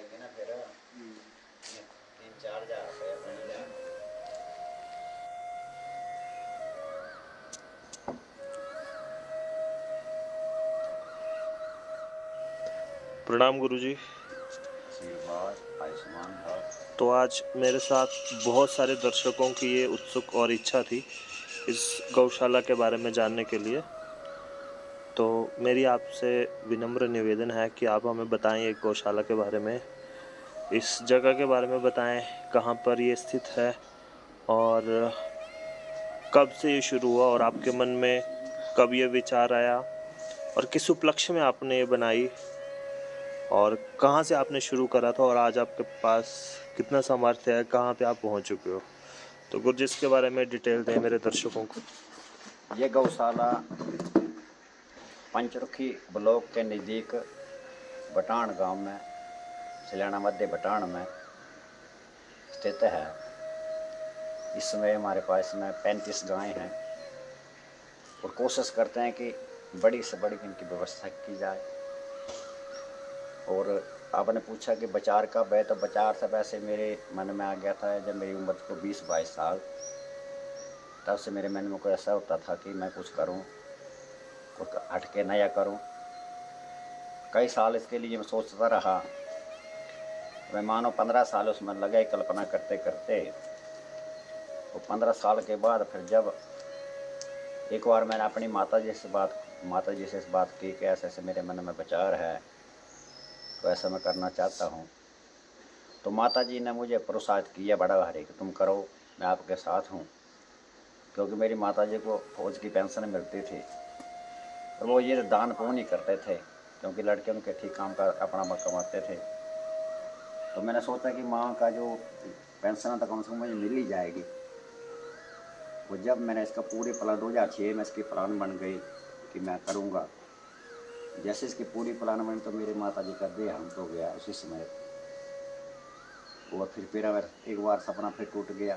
देंगे ना फिर 3-4 हज़ार रुपये बन जाए। प्रणाम गुरुजी। आशीर्वाद आयुष्मान भव। तो आज मेरे साथ बहुत सारे दर्शकों की ये उत्सुक और इच्छा थी इस गौशाला के बारे में जानने के लिए। तो मेरी आपसे विनम्र निवेदन है कि आप हमें बताएं एक गौशाला के बारे में, इस जगह के बारे में बताएं, कहाँ पर ये स्थित है और कब से ये शुरू हुआ और आपके मन में कब ये विचार आया और किस उपलक्ष्य में आपने ये बनाई और कहाँ से आपने शुरू करा था और आज आपके पास कितना सामर्थ्य है, कहाँ पे आप पहुँच चुके हो। तो गुरुजी इसके बारे में डिटेल दें मेरे दर्शकों को। ये गौशाला पंचरुखी ब्लॉक के नज़दीक बटान गांव में, सिलाना मध्य बटान में स्थित है। इसमें हमारे पास में 35 गायें हैं और कोशिश करते हैं कि बड़ी से बड़ी इनकी व्यवस्था की जाए। और आपने पूछा कि बचार कब है, तो बचार से वैसे मेरे मन में आ गया था जब मेरी उम्र को 20-22 साल, तब से मेरे मन में कोई ऐसा होता था कि मैं कुछ करूं, कुछ हटके नया करूं। कई साल इसके लिए मैं सोचता रहा। मैं मानो 15 साल उसमें लगे कल्पना करते करते। तो 15 साल के बाद फिर जब एक बार मैंने अपनी माता जी से इस बात की कि ऐसे ऐसे मेरे मन में विचार है, तो ऐसा मैं करना चाहता हूँ। तो माता जी ने मुझे प्रोत्साहित किया बड़ा भारी कि तुम करो, मैं आपके साथ हूँ। क्योंकि मेरी माता जी को फौज की पेंशन मिलती थी और वो ये दान पुण्य करते थे, क्योंकि लड़के उनके ठीक काम का अपना कमाते थे। तो मैंने सोचा कि माँ का जो पेंशन है तो कम से कम मुझे मिल ही जाएगी। वो जब मैंने इसका पूरी प्लान 2006 में इसकी प्लान बन गई कि मैं करूँगा, जैसे इसकी पूरी प्लान बनी तो मेरी माता जी का देहांत हो गया उसी समय। वो फिर मेरा एक बार सपना फिर टूट गया।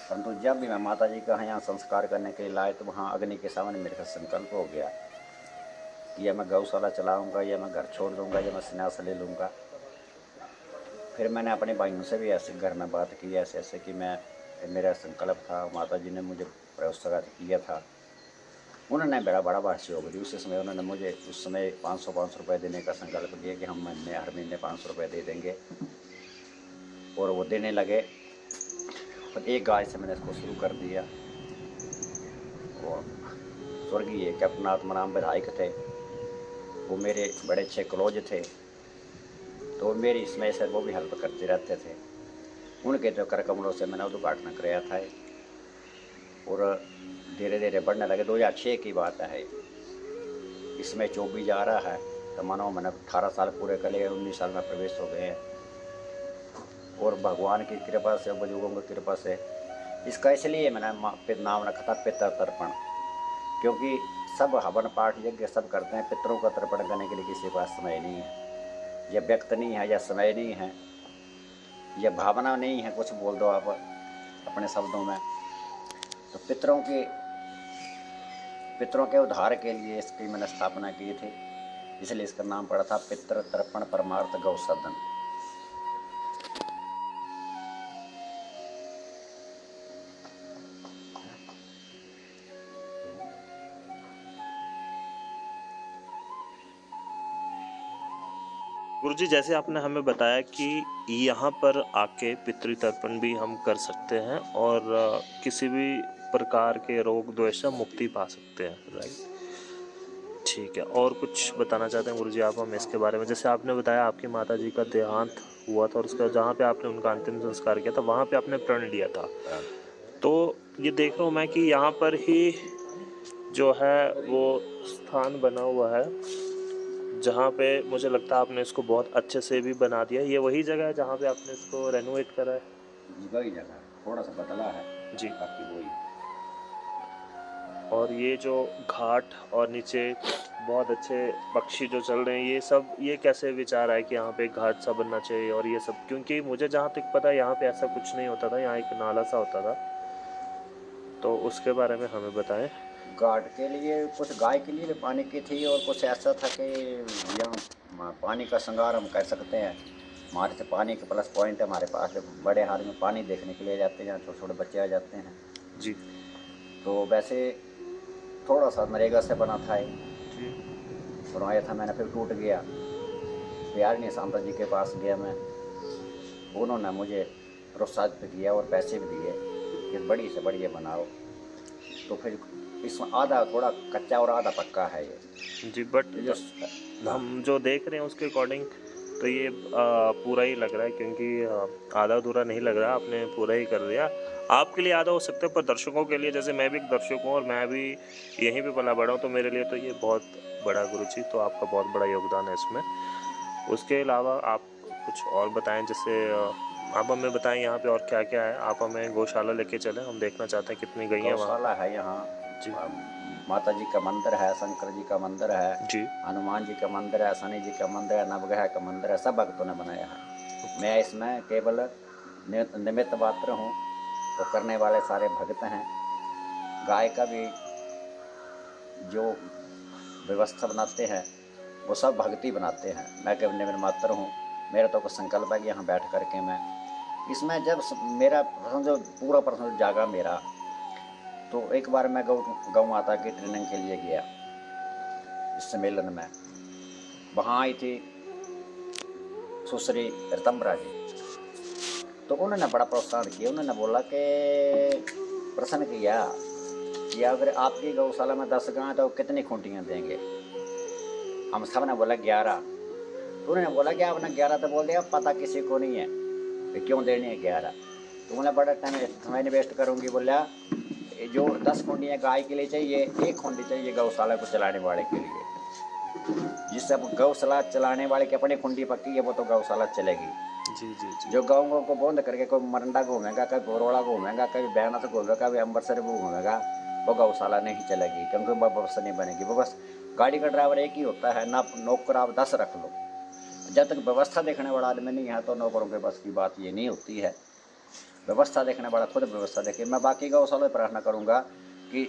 परंतु जब भी मैं माता जी का यहाँ संस्कार करने के लिए लाए तो वहाँ अग्नि के सामने मेरे का संकल्प हो गया कि या मैं गौशाला चलाऊँगा या मैं घर छोड़ दूँगा या मैं संन्यास ले लूँगा। फिर मैंने अपने भाइयों से भी ऐसे घर में बात की ऐसे ऐसे कि मैं मेरा संकल्प था, माता जी ने मुझे प्रोत्साहित किया था। उन्होंने बड़ा सहयोग दिया। उस समय उन्होंने मुझे उस समय 500 रुपये देने का संकल्प किया कि हम हर महीने 500 रुपये दे देंगे, और वो देने लगे। और एक गाय से मैंने इसको शुरू कर दिया। और स्वर्गीय कैप्टन आत्माराम विधायक थे, वो मेरे बड़े अच्छे क्लोज थे, तो मेरी इसमें से वो भी हेल्प करते रहते थे। उनके जो कर कमलों से मैंने उद्घाटन कराया था और धीरे धीरे बढ़ने लगे। 2006 की बात है, इसमें 24 जा रहा है तो मानो मैंने 18 साल पूरे कर लिए, 19 साल में प्रवेश हो गए हैं। और भगवान की कृपा से, बुजुर्गों की कृपा से इसका इसलिए मैंने नाम रखा था पितृ तर्पण, क्योंकि सब हवन पाठ यज्ञ सब करते हैं। पितरों का तर्पण करने के लिए किसी के पास समय नहीं है, या व्यक्त नहीं है, या समय नहीं है, या भावना नहीं है, कुछ बोल दो आप अपने शब्दों में। तो पितरों के उद्धार के लिए इसकी मैंने स्थापना की थी, इसलिए इसका नाम पड़ा था पितृ तर्पण परमार्थ गौ सदन। गुरुजी जैसे आपने हमें बताया कि यहाँ पर आके पितृतर्पण भी हम कर सकते हैं और किसी भी प्रकार के रोग द्वेष से मुक्ति पा सकते हैं, राइट? ठीक है। और कुछ बताना चाहते हैं गुरुजी आप हमें इसके बारे में? जैसे आपने बताया आपकी माता जी का देहांत हुआ था और उसका जहाँ पे आपने उनका अंतिम संस्कार किया था वहाँ पे आपने प्रण लिया था। तो ये देख रहा हूँ मैं कि यहाँ पर ही जो है वो स्थान बना हुआ है जहाँ पे मुझे लगता है आपने इसको बहुत अच्छे से भी बना दिया। ये वही जगह है जहाँ पे आपने इसको रेनोवेट करा है? वही जगह थोड़ा सा बदला है जी। बाकी वही। और ये जो घाट और नीचे बहुत अच्छे पक्षी जो चल रहे हैं, ये सब ये कैसे विचार आया कि यहाँ पे एक घाट सा बनना चाहिए और ये सब? क्योंकि मुझे जहाँ तक पता है यहाँ पे ऐसा कुछ नहीं होता था, यहाँ एक नाला सा होता था, तो उसके बारे में हमें बताएं। गार्ड के लिए, कुछ गाय के लिए भी पानी की थी, और कुछ ऐसा था कि यहाँ पानी का श्रृंगार हम कर सकते हैं। हमारे से पानी के प्लस पॉइंट है, हमारे पास बड़े हार में पानी देखने के लिए जाते हैं, छोटे छोटे बच्चे आ जाते हैं। जी तो वैसे थोड़ा सा नरेगा से बना था ये, जी बनवाया था मैंने, फिर टूट गया। बिहार ने सांता जी के पास गया मैं, उन्होंने मुझे प्रोत्साहित किया और पैसे भी दिए कि बड़ी से बढ़िया बनाओ। तो फिर इसमें आधा थोड़ा कच्चा और आधा पक्का है ये जी। बट ये जो हम जो देख रहे हैं उसके अकॉर्डिंग तो ये पूरा ही लग रहा है, क्योंकि आधा अधूरा नहीं लग रहा, आपने पूरा ही कर दिया। आपके लिए आधा हो सकता है, पर दर्शकों के लिए, जैसे मैं भी एक दर्शक हूँ और मैं भी यहीं पे पला बड़ा हूँ, तो मेरे लिए तो ये बहुत बड़ा गुरुजी, तो आपका बहुत बड़ा योगदान है इसमें। उसके अलावा आप कुछ और बताएं, जैसे आप हमें बताएं यहाँ पे और क्या क्या है। आप हमें गौशाला लेके चलें, हम देखना चाहते हैं कितनी गई हैं वहाँ। गौशाला है यहाँ। जी माता जी का मंदिर है, शंकर जी का मंदिर है, जी हनुमान जी का मंदिर है, शनि जी का मंदिर है, नवग्रह का मंदिर है, सब भक्तों ने बनाया है। मैं इसमें केवल निमित्त मात्र हूँ, तो करने वाले सारे भक्त हैं। गाय का भी जो व्यवस्था बनाते हैं वो सब भक्ति बनाते हैं, मैं केवल निमित्त मात्र हूँ। मेरा तो कुछ संकल्प है कि यहाँ बैठ करके मैं इसमें जब मेरा प्रश्न जो पूरा प्रश्न जागा मेरा, तो एक बार मैं गौ माता की ट्रेनिंग के लिए गया इस सम्मेलन में। वहाँ आई थी सुश्री ऋतम्बरा जी, तो उन्होंने बड़ा प्रोत्साहन किया। उन्होंने बोला कि प्रश्न किया कि अगर आपकी गौशाला में 10 गाय तो कितनी खूंटियाँ देंगे। हम सब ने बोला 11। तो उन्होंने बोला कि आपने 11 तो बोल दिया, पता किसी को नहीं है कि क्यों देनी है 11। तो उन्हें बड़ा टाइम समय इन्वेस्ट करूँगी। बोला जो 10 खूंटियाँ गाय के लिए चाहिए, 1 खूंटी चाहिए गौशाला को चलाने वाले के लिए। जिससे गौशाला चलाने वाले की अपनी खूंटी पक्की है, वो तो गौशाला चलेगी। जी जी जी जो गाँवों को बंद करके कोई मरंडा घूमेगा, कभी गोरोड़ा घूमेगा, कभी बैनाथ घूमेगा, कभी अमृतसर घूमेगा, वो गौशाला नहीं चलेगी, क्योंकि वो व्यवस्था नहीं बनेगी। वो बस गाड़ी का ड्राइवर एक ही होता है ना, नौकर आप 10 रख लो। जब तक व्यवस्था देखने वाला आदमी नहीं है तो नौकरों के बस की बात ये नहीं होती है। व्यवस्था देखने वाला खुद व्यवस्था देखे। मैं बाकी गौशाला में प्रार्थना करूँगा कि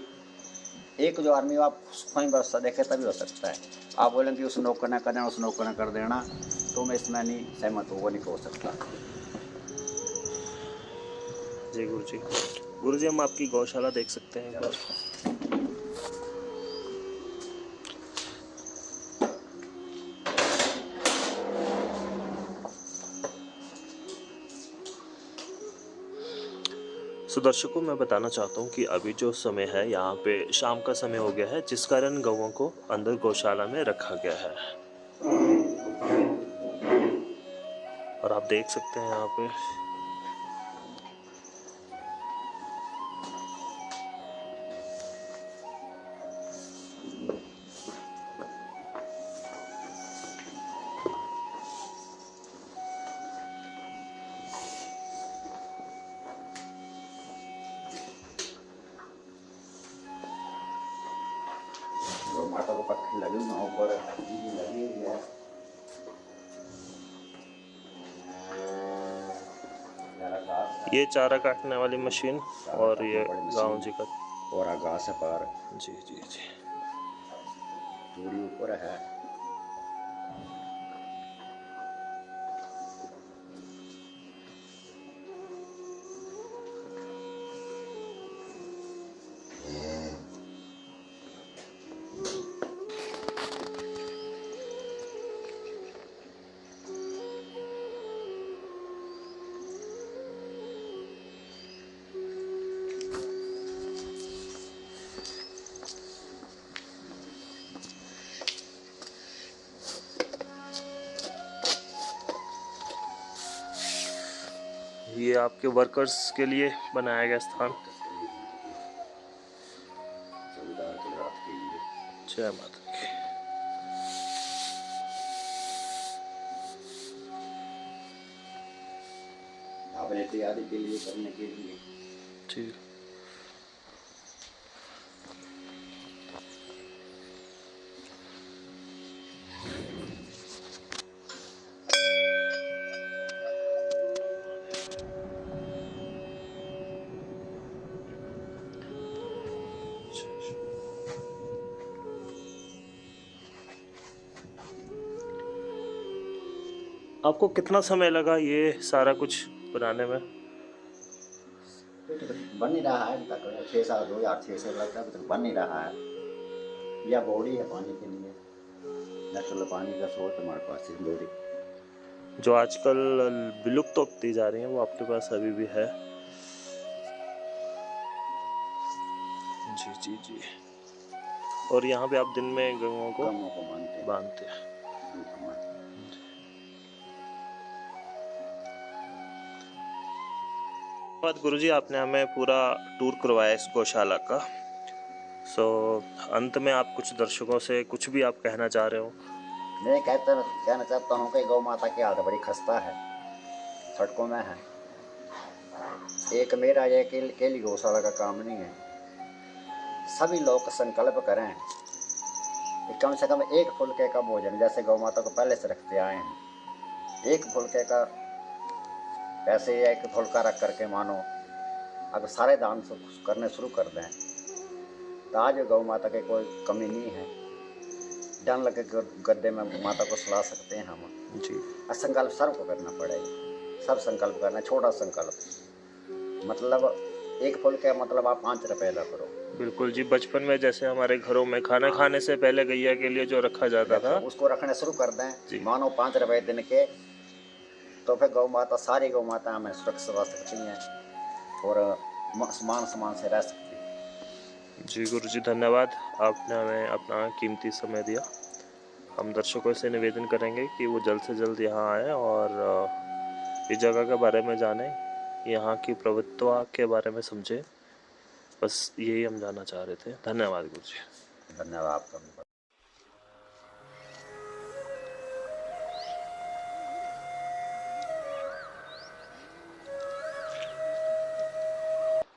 एक जो आदमी आप स्वयं व्यवस्था देखे तभी हो सकता है। आप बोलेंगे उस नौकर ने कर देना, उस नौकर ने कर देना, तो मैं इसमें नहीं सहमत हूँ, वो नहीं हो सकता। जी गुरुजी। गुरुजी हम आपकी गौशाला देख सकते हैं एक बार? सो दर्शकों, मैं बताना चाहता हूँ कि अभी जो समय है यहाँ पे शाम का समय हो गया है, जिस कारण गौओं को अंदर गौशाला में रखा गया है। और आप देख सकते हैं यहाँ पे माता को पत्थर लगे हुए हैं ऊपर, लगी हुई है। ये चारा काटने वाली मशीन और ये गाँव जी का और आगास है पार। जी जी जी दूरी ऊपर है। ये आपके वर्कर्स के लिए बनाया गया स्थान। जय माता की। तैयारी के लिए करने के लिए जी आपको कितना समय लगा ये सारा कुछ बनाने में? बन नहीं रहा है अभी तक, 6 साल 2006 से लगता है, अभी तक बन नहीं रहा है। यह बोरी है पानी के लिए, नेचुरल पानी का स्रोत हमारे पास है बोरी। जो आजकल विलुप्त होती जा रही हैं वो आपके पास अभी भी है? जी जी जी। और यहाँ पे आप दिन में गऊओं को बांधते हैं? धन्यवाद गुरुजी, आपने हमें पूरा टूर करवाया इस गौशाला का। अंत में आप कुछ दर्शकों से कुछ भी आप कहना चाह रहे हो? मैं कहना चाहता हूँ कि गौ माता की हालत बड़ी खस्ता है, सड़कों में है। एक मेरा ये अकेली गौशाला का काम नहीं है, सभी लोग संकल्प करें कि कम से कम एक फुलके का भोजन, जैसे गौ माता को पहले से रखते आए हैं, एक फुलके का, ऐसे एक फुलका रख करके मानो अगर सारे दान करने शुरू कर दें तो आज गौ माता के कोई कमी नहीं है। डन लगे गद्दे में माता को सुला सकते हैं हम जी। संकल्प सबको करना पड़ेगा, सब संकल्प करना, छोटा संकल्प, मतलब एक फुल का मतलब आप 5 रुपये ला करो। बिल्कुल जी, बचपन में जैसे हमारे घरों में खाना खाने से पहले गैया के लिए जो रखा जाता था, उसको रखना शुरू कर दें, मानो 5 रुपये दिन के, तो फिर गौ माता, सारी गौ माता हमें सुरक्षित रह सकती हैं और समान से रह सकती हैं। जी गुरु जी, धन्यवाद, आपने हमें अपना कीमती समय दिया। हम दर्शकों से निवेदन करेंगे कि वो जल्द से जल्द यहाँ आए और इस जगह के बारे में जानें, यहाँ की प्रभुत्व के बारे में समझें। बस यही हम जानना चाह रहे थे। धन्यवाद गुरु जी। धन्यवाद आपका।